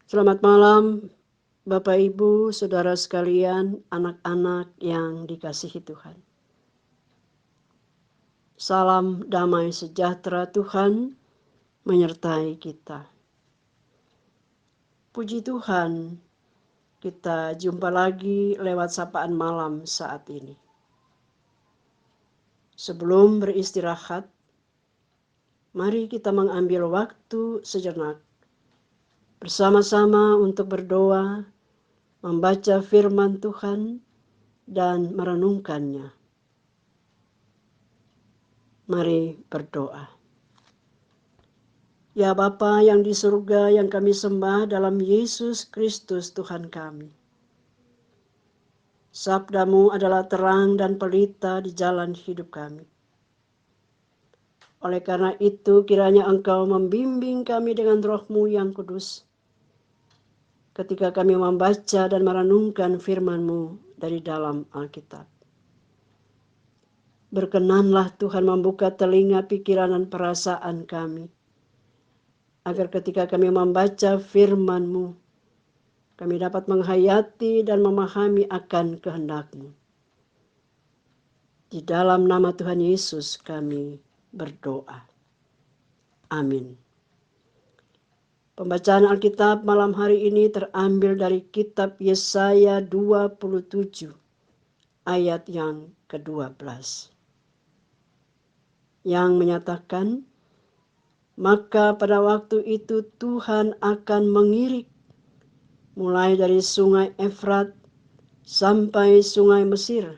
Selamat malam, Bapak, Ibu, saudara sekalian, anak-anak yang dikasihi Tuhan. Salam damai sejahtera Tuhan menyertai kita. Puji Tuhan, kita jumpa lagi lewat sapaan malam saat ini. Sebelum beristirahat, mari kita mengambil waktu sejenak bersama-sama untuk berdoa, membaca firman Tuhan, dan merenungkannya. Mari berdoa. Ya Bapa yang di surga yang kami sembah dalam Yesus Kristus Tuhan kami. Sabdamu adalah terang dan pelita di jalan hidup kami. Oleh karena itu kiranya Engkau membimbing kami dengan Roh-Mu yang kudus ketika kami membaca dan merenungkan firman-Mu dari dalam Alkitab. Berkenanlah Tuhan membuka telinga pikiran dan perasaan kami, agar ketika kami membaca firman-Mu, kami dapat menghayati dan memahami akan kehendak-Mu. Di dalam nama Tuhan Yesus kami berdoa. Amin. Pembacaan Alkitab malam hari ini terambil dari kitab Yesaya 27 ayat yang ke-12. Yang menyatakan, maka pada waktu itu Tuhan akan mengirik mulai dari sungai Efrat sampai sungai Mesir,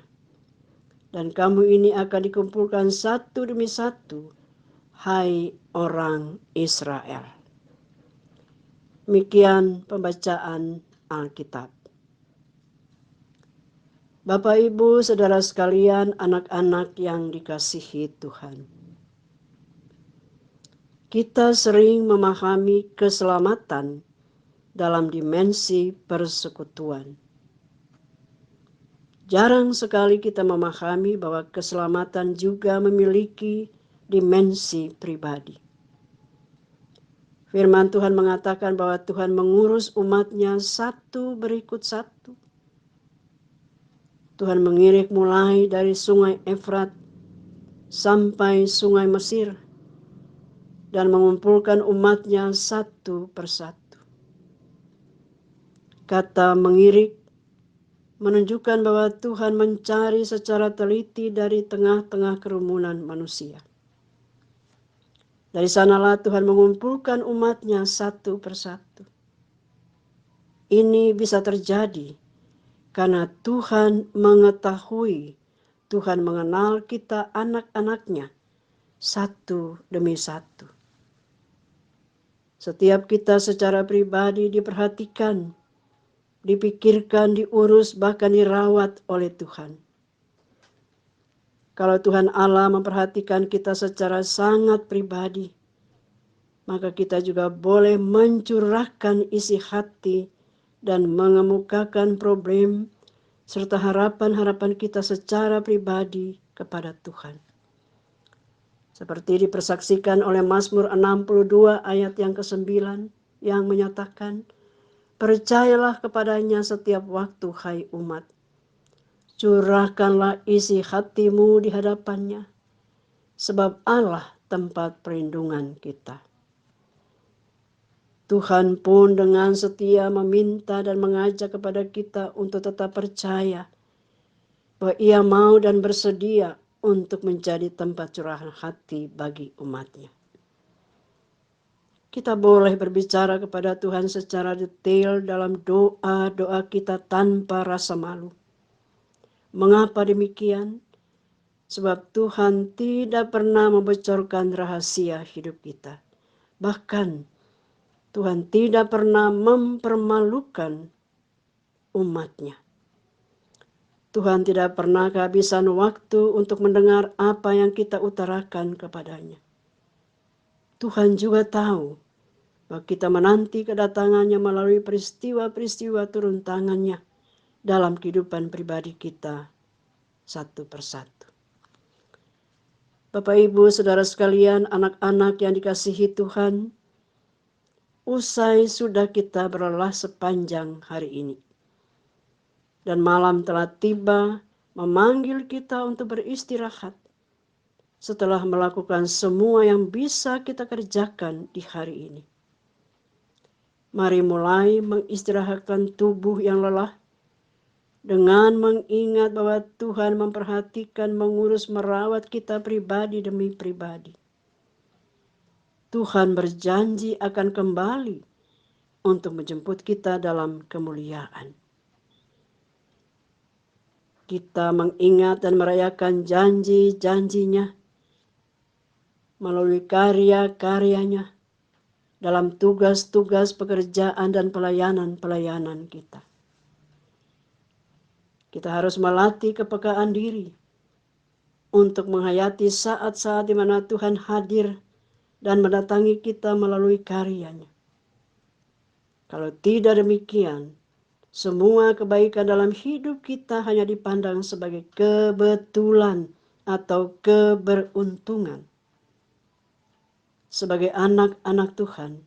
dan kamu ini akan dikumpulkan satu demi satu, hai orang Israel. Demikian pembacaan Alkitab. Bapak, Ibu, saudara sekalian, anak-anak yang dikasihi Tuhan. Kita sering memahami keselamatan dalam dimensi persekutuan. Jarang sekali kita memahami bahwa keselamatan juga memiliki dimensi pribadi. Firman Tuhan mengatakan bahwa Tuhan mengurus umat-Nya satu berikut satu. Tuhan mengirik mulai dari sungai Efrat sampai sungai Mesir dan mengumpulkan umat-Nya satu persatu. Kata mengirik menunjukkan bahwa Tuhan mencari secara teliti dari tengah-tengah kerumunan manusia. Dari sanalah Tuhan mengumpulkan umat-Nya satu persatu. Ini bisa terjadi karena Tuhan mengetahui, Tuhan mengenal kita anak-anak-Nya satu demi satu. Setiap kita secara pribadi diperhatikan, dipikirkan, diurus, bahkan dirawat oleh Tuhan. Kalau Tuhan Allah memperhatikan kita secara sangat pribadi, maka kita juga boleh mencurahkan isi hati dan mengemukakan problem serta harapan-harapan kita secara pribadi kepada Tuhan. Seperti dipersaksikan oleh Mazmur 62 ayat yang ke-9 yang menyatakan, percayalah kepadanya setiap waktu, hai umat. Curahkanlah isi hatimu di hadapannya, sebab Allah tempat perlindungan kita. Tuhan pun dengan setia meminta dan mengajak kepada kita untuk tetap percaya bahwa Ia mau dan bersedia untuk menjadi tempat curahan hati bagi umat-Nya. Kita boleh berbicara kepada Tuhan secara detail dalam doa-doa kita tanpa rasa malu. Mengapa demikian? Sebab Tuhan tidak pernah membocorkan rahasia hidup kita. Bahkan Tuhan tidak pernah mempermalukan umat-Nya. Tuhan tidak pernah kehabisan waktu untuk mendengar apa yang kita utarakan kepadanya. Tuhan juga tahu bahwa kita menanti kedatangannya melalui peristiwa-peristiwa turun tangannya dalam kehidupan pribadi kita satu persatu. Bapak, Ibu, saudara sekalian, anak-anak yang dikasihi Tuhan, usai sudah kita berlelah sepanjang hari ini. Dan malam telah tiba memanggil kita untuk beristirahat setelah melakukan semua yang bisa kita kerjakan di hari ini. Mari mulai mengistirahatkan tubuh yang lelah dengan mengingat bahwa Tuhan memperhatikan, mengurus, merawat kita pribadi demi pribadi. Tuhan berjanji akan kembali untuk menjemput kita dalam kemuliaan. Kita mengingat dan merayakan janji-janjinya melalui karya-karyanya dalam tugas-tugas pekerjaan dan pelayanan-pelayanan kita. Kita harus melatih kepekaan diri untuk menghayati saat-saat di mana Tuhan hadir dan mendatangi kita melalui karyanya. Kalau tidak demikian, semua kebaikan dalam hidup kita hanya dipandang sebagai kebetulan atau keberuntungan. Sebagai anak-anak Tuhan,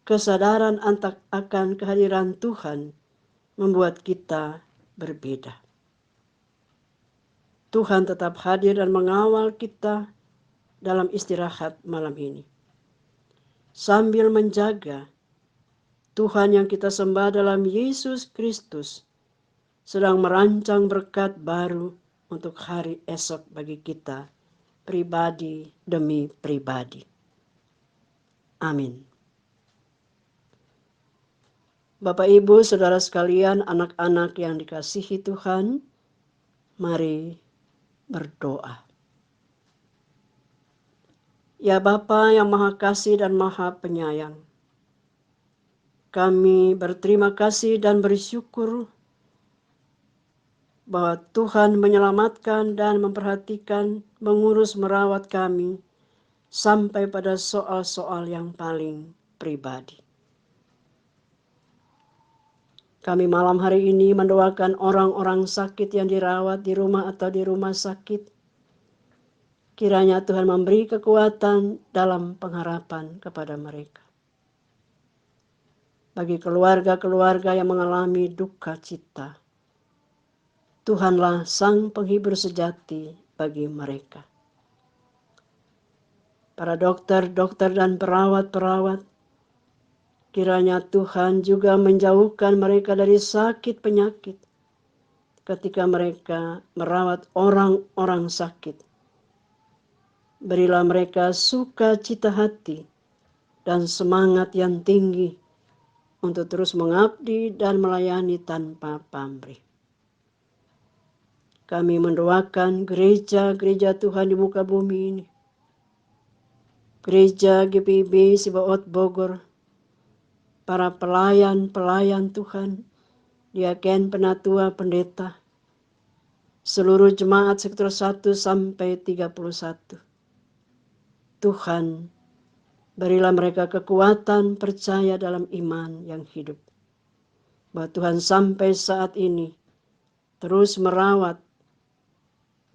kesadaran akan kehadiran Tuhan membuat kita berbeda. Tuhan tetap hadir dan mengawal kita dalam istirahat malam ini. Sambil menjaga Tuhan yang kita sembah dalam Yesus Kristus sedang merancang berkat baru untuk hari esok bagi kita, pribadi demi pribadi. Amin. Bapak, Ibu, Saudara sekalian, anak-anak yang dikasihi Tuhan, mari berdoa. Ya Bapa yang Maha Kasih dan Maha Penyayang, kami berterima kasih dan bersyukur bahwa Tuhan menyelamatkan dan memperhatikan, mengurus, merawat kami sampai pada soal-soal yang paling pribadi. Kami malam hari ini mendoakan orang-orang sakit yang dirawat di rumah atau di rumah sakit. Kiranya Tuhan memberi kekuatan dalam pengharapan kepada mereka. Bagi keluarga-keluarga yang mengalami duka cita, Tuhanlah sang penghibur sejati bagi mereka. Para dokter-dokter dan perawat-perawat, kiranya Tuhan juga menjauhkan mereka dari sakit penyakit ketika mereka merawat orang-orang sakit. Berilah mereka sukacita hati dan semangat yang tinggi untuk terus mengabdi dan melayani tanpa pamrih. Kami mendoakan gereja-gereja Tuhan di muka bumi ini. Gereja GPIB Sibaot Bogor, para pelayan-pelayan Tuhan, diaken, penatua, pendeta, seluruh jemaat sektor 1 sampai 31. Tuhan, berilah mereka kekuatan percaya dalam iman yang hidup. Bahwa Tuhan sampai saat ini terus merawat,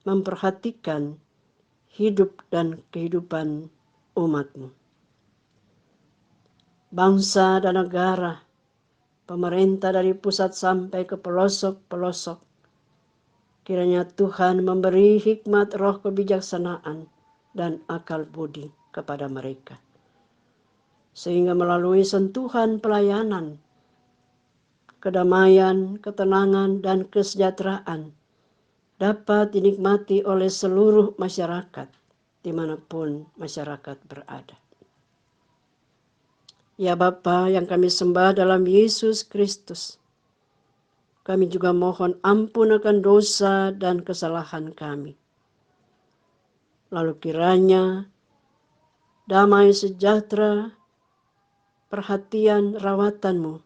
memperhatikan hidup dan kehidupan umat-Mu. Bangsa dan negara, pemerintah dari pusat sampai ke pelosok-pelosok, kiranya Tuhan memberi hikmat roh kebijaksanaan dan akal budi kepada mereka. Sehingga melalui sentuhan pelayanan, kedamaian, ketenangan, dan kesejahteraan dapat dinikmati oleh seluruh masyarakat dimanapun masyarakat berada. Ya Bapa yang kami sembah dalam Yesus Kristus, kami juga mohon ampun akan dosa dan kesalahan kami. Lalu kiranya damai sejahtera, perhatian, rawatan-Mu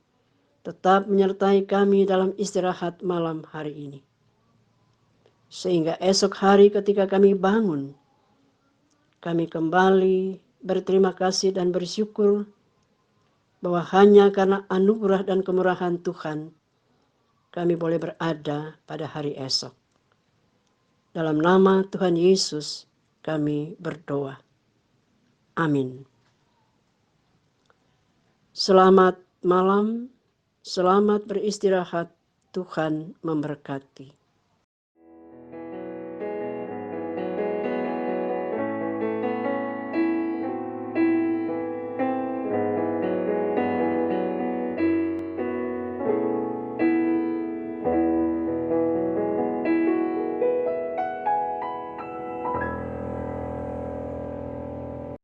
tetap menyertai kami dalam istirahat malam hari ini. Sehingga esok hari ketika kami bangun, kami kembali berterima kasih dan bersyukur bahwa hanya karena anugerah dan kemurahan Tuhan, kami boleh berada pada hari esok. Dalam nama Tuhan Yesus kami berdoa. Amin. Selamat malam, selamat beristirahat, Tuhan memberkati.